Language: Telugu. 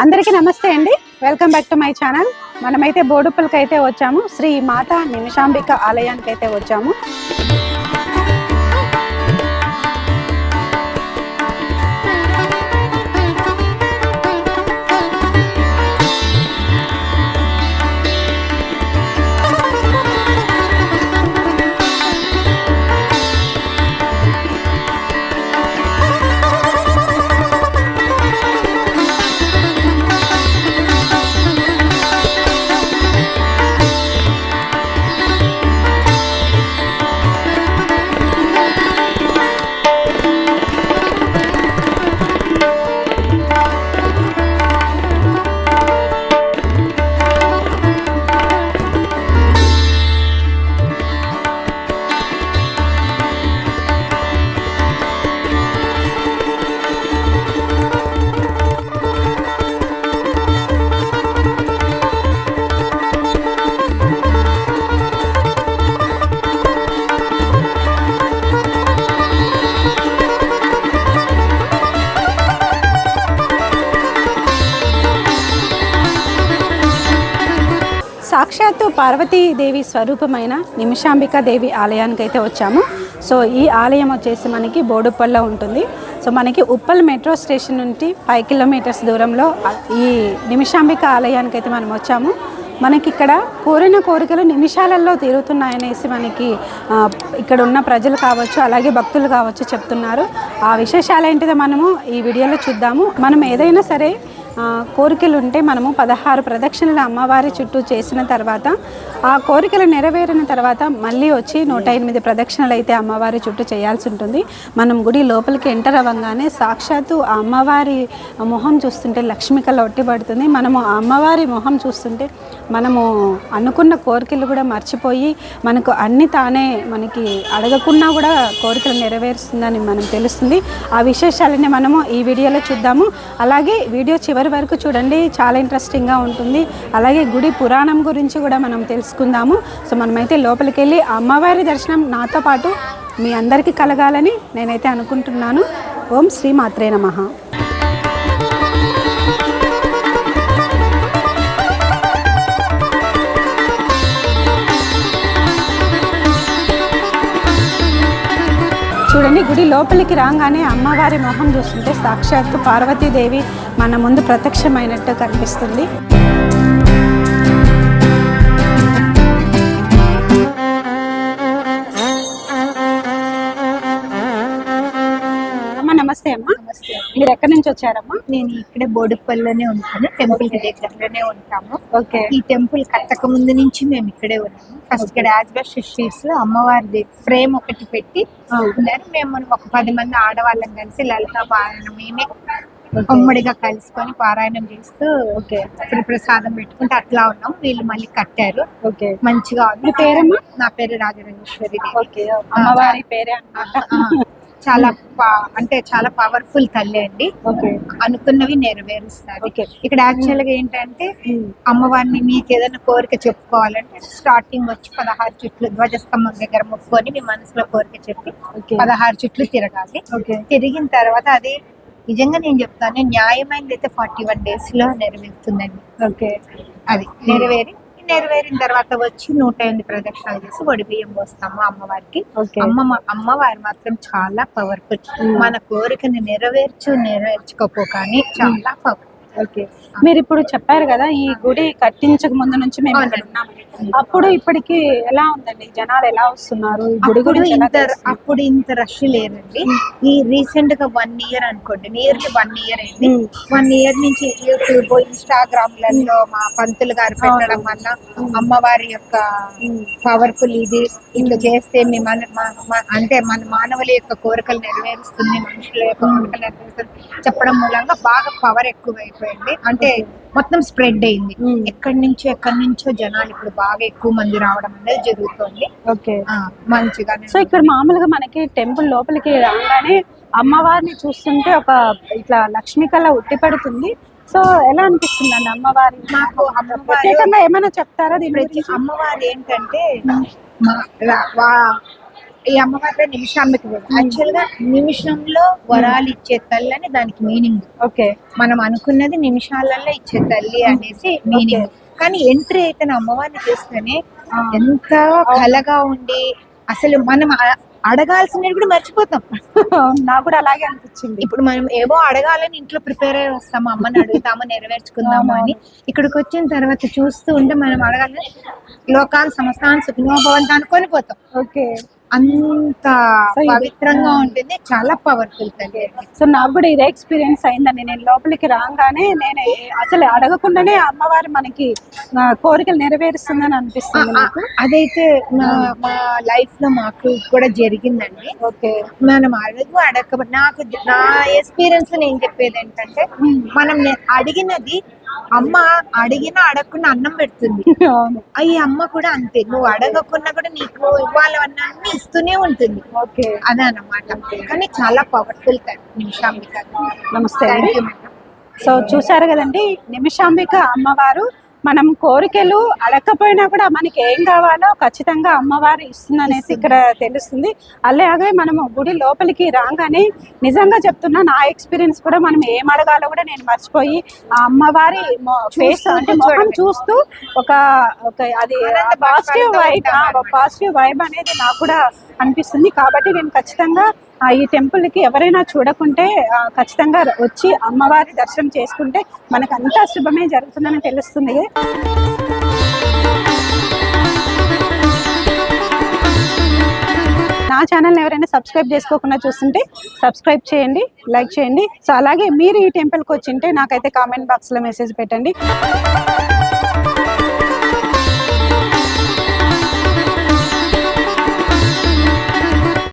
అందరికీ నమస్తే అండి. Welcome back to my channel. మనమైతే బోడుప్పలకి అయితే వచ్చాము. శ్రీ మాతా నిమిషాంబిక ఆలయానికి అయితే వచ్చాము. సాక్షాత్తు పార్వతీదేవి స్వరూపమైన నిమిషాంబిక దేవి ఆలయానికి అయితే వచ్చాము. సో ఈ ఆలయం వచ్చేసి మనకి బోడుప్పల్లో ఉంటుంది. సో మనకి ఉప్పల్ మెట్రో స్టేషన్ నుండి 5 కిలోమీటర్స్ దూరంలో ఈ నిమిషాంబిక ఆలయానికి అయితే మనం వచ్చాము. మనకి ఇక్కడ కోరిన కోరికలు నిమిషాలలో తీరుతున్నాయనేసి మనకి ఇక్కడ ఉన్న ప్రజలు కావచ్చు, అలాగే భక్తులు కావచ్చు చెప్తున్నారు. ఆ విశేషాలు ఏంటిదో మనము ఈ వీడియోలో చూద్దాము. మనం ఏదైనా సరే కోరికలు ఉంటే మనము 16 ప్రదక్షిణలు అమ్మవారి చుట్టూ చేసిన తర్వాత ఆ కోరికలు నెరవేరిన తర్వాత మళ్ళీ వచ్చి 108 ప్రదక్షిణలు అయితే అమ్మవారి చుట్టూ చేయాల్సి ఉంటుంది. మనం గుడి లోపలికి ఎంటర్ అవ్వగానే సాక్షాత్తు ఆ అమ్మవారి మొహం చూస్తుంటే లక్ష్మి కళ ఒట్టిపడుతుంది. మనము ఆ అమ్మవారి మొహం చూస్తుంటే మనము అనుకున్న కోరికలు కూడా మర్చిపోయి మనకు అన్ని తానే మనకి అడగకున్నా కూడా కోరికలు నెరవేరుస్తుందని మనం తెలుస్తుంది. ఆ విశేషాలని మనము ఈ వీడియోలో చూద్దాము. అలాగే వీడియో చివరి వరకు చూడండి, చాలా ఇంట్రెస్టింగ్గా ఉంటుంది. అలాగే గుడి పురాణం గురించి కూడా మనం తెలుసుకుందాము. సో మనమైతే లోపలికి వెళ్ళి అమ్మవారి దర్శనం నాతో పాటు మీ అందరికీ కలగాలని నేనైతే అనుకుంటున్నాను. ఓం శ్రీ మాత్రే నమః. చూడండి, గుడి లోపలికి రాగానే అమ్మవారి మొహం చూస్తుంటే సాక్షాత్తు పార్వతీదేవి మన ముందు ప్రత్యక్షమైనట్టు కనిపిస్తుంది. నమస్తే అమ్మా. మీరు ఎక్కడి నుంచి వచ్చారమ్మా? నేను ఇక్కడే బోడుప్పల్లోనే ఉంటాను, టెంపుల్ దగ్గరలోనే ఉంటాము. ఓకే. ఈ టెంపుల్ కట్టక ముందు నుంచి మేము ఇక్కడే ఉన్నాము. ఫస్ట్ ఇక్కడ యాజ్బెస్టస్ లో అమ్మవారిది ఫ్రేమ్ ఒకటి పెట్టి ఉన్నారు. మేము ఒక 10 మంది ఆడవాళ్ళం కలిసి లలితా పారాయణం మేమే ఉమ్మడిగా కలుసుకొని పారాయణం చేస్తూ ప్రసాదం పెట్టుకుంటే అట్లా ఉన్నాం. వీళ్ళు మళ్ళీ కట్టారు. ఓకే, మంచిగా ఉంది. పేరమ్మా? నా పేరు రాజరాజేశ్వరి. అమ్మవారి పేరే చాలా అంటే చాలా పవర్ఫుల్ తల్లి అండి. అనుకున్నవి నెరవేరుస్తారు. ఇక్కడ యాక్చువల్ గా ఏంటంటే అమ్మవారిని మీకు ఏదైనా కోరిక చెప్పుకోవాలంటే స్టార్టింగ్ వచ్చి 16 చుట్లు ధ్వజస్తంభం దగ్గర మొక్కుకొని మీ మనసులో కోరిక చెప్పి 16 చుట్లు తిరగాలి. తిరిగిన తర్వాత అది నిజంగా నేను చెప్తాను, న్యాయమైనది అయితే 41 days లో నెరవేరుతుందండి. అది నెరవేరిన తర్వాత వచ్చి 108 ప్రదక్షిణాలు చేసి వడి బియ్యం పోస్తాము అమ్మవారికి. అమ్మవారు మాత్రం చాలా పవర్ఫుల్. మన కోరికని నెరవేర్చుకోపో కానీ చాలా పవర్ఫుల్. మీరు ఇప్పుడు చెప్పారు కదా, ఈ గుడి కట్టించక ముందు నుంచి మేము ఇక్కడ ఉన్నాము. అప్పుడు ఇప్పటికి ఎలా ఉందండి? జనాలు ఎలా వస్తున్నారు? గుడి గురించి అప్పుడు ఇంత రష్ లేరండి. ఈ రీసెంట్ గా 1 year అనుకోండి, నియర్లీ 1 year అయింది. 1 year నుంచి యూట్యూబ్, ఇన్స్టాగ్రామ్ లలో మా పంతులు గారు పెట్టడం వల్ల అమ్మవారి యొక్క పవర్ఫుల్ ఇది ఇట్లా చేస్తే మీ అంటే మన మానవుల యొక్క కోరికలు నెరవేరుస్తుంది, మనుషుల యొక్క కోరికలు నెరవేరుస్తుంది చెప్పడం మూలంగా బాగా పవర్ ఎక్కువైపోయింది. అంటే మొత్తం స్ప్రెడ్ అయింది. ఎక్కడి నుంచో జనాలు ఇప్పుడు బాగా ఎక్కువ మంది రావడం అనేది జరుగుతుంది. మంచిగా. సో ఇక్కడ మామూలుగా మనకి టెంపుల్ లోపలికి రాగానే అమ్మవారిని చూస్తుంటే ఒక ఇట్లా లక్ష్మీ కళ ఉట్టిపడుతుంది. సో ఎలా అనిపిస్తుంది అండి అమ్మవారి? నాకు ప్రత్యేకంగా ఏమైనా చెప్తారా? అమ్మవారు ఏంటంటే ఈ అమ్మవారి నిమిషాంబిక యాక్చువల్ గా నిమిషంలో వరాలు ఇచ్చే తల్లి అని దానికి మీనింగ్. ఓకే, మనం అనుకున్నది నిమిషాలలో ఇచ్చే తల్లి అనేసి మీనింగ్. కానీ ఎంట్రీ అయితే అమ్మవారిని చూస్తేనే ఎంత కలగా ఉండి అసలు మనం అడగాల్సినవి కూడా మర్చిపోతాం. నాకు కూడా అలాగే అనిపించింది. ఇప్పుడు మనం ఏవో అడగాలని ఇంట్లో ప్రిపేర్ అయ్యి వస్తాము, అమ్మని అడుగుతాము నెరవేర్చుకుందాము అని. ఇక్కడికి వచ్చిన తర్వాత చూస్తూ ఉంటే మనం అడగాలని లోకాలు సమస్తాన్ని సుఖినో భవంతు అనుకొని పోతాం. ఓకే, అంత పవిత్రంగా ఉంటుంది, చాలా పవర్ఫుల్ తల్లి. సో నాకు కూడా ఇదే ఎక్స్పీరియన్స్ అయిందండి. నేను లోపలికి రాగానే నేను అసలు అడగకుండానే అమ్మవారు మనకి కోరికలు నెరవేరుస్తుందని అనిపిస్తుంది నాకు. అదైతే మా లైఫ్ లో మాకు కూడా జరిగిందండి. ఓకే, మనం అడగ నాకు నా ఎక్స్పీరియన్స్ నేను చెప్పేది ఏంటంటే, మనం అడిగినది అమ్మ అడిగినా అడగకుండా అన్నం పెడుతుంది. ఈ అమ్మ కూడా అంతే, నువ్వు అడగకుండా కూడా నీకు ఇవ్వాలన్నీ ఇస్తూనే ఉంటుంది. ఓకే, అదే అన్నమాట. కానీ చాలా పవర్ఫుల్ నిమిషాంబిక. నమస్తే అండి. సో చూసారు కదండి, నిమిషాంబిక అమ్మవారు మనం కోరికలు అడగకపోయినా కూడా మనకి ఏం కావాలో ఖచ్చితంగా అమ్మవారు ఇస్తుందనేసి ఇక్కడ తెలుస్తుంది. అలాగే మనము గుడి లోపలికి రాగానే నిజంగా చెప్తున్నా, నా ఎక్స్పీరియన్స్ కూడా మనం ఏం అడగాలో కూడా నేను మర్చిపోయి ఆ అమ్మవారి ఫేస్ అంటే మొహం చూస్తూ ఒక అది పాజిటివ్ వైబ్ అనేది నాకు కూడా అనిపిస్తుంది. కాబట్టి నేను ఖచ్చితంగా ఈ టెంపుల్కి ఎవరైనా చూడకుంటే ఖచ్చితంగా వచ్చి అమ్మవారి దర్శనం చేసుకుంటే మనకు అంతా శుభమే జరుగుతుందని తెలుస్తుంది. నా ఛానల్ని ఎవరైనా సబ్స్క్రైబ్ చేసుకోకుండా చూస్తుంటే సబ్స్క్రైబ్ చేయండి, లైక్ చేయండి. సో అలాగే మీరు ఈ టెంపుల్కి వచ్చింటే నాకైతే కామెంట్ బాక్స్లో మెసేజ్ పెట్టండి.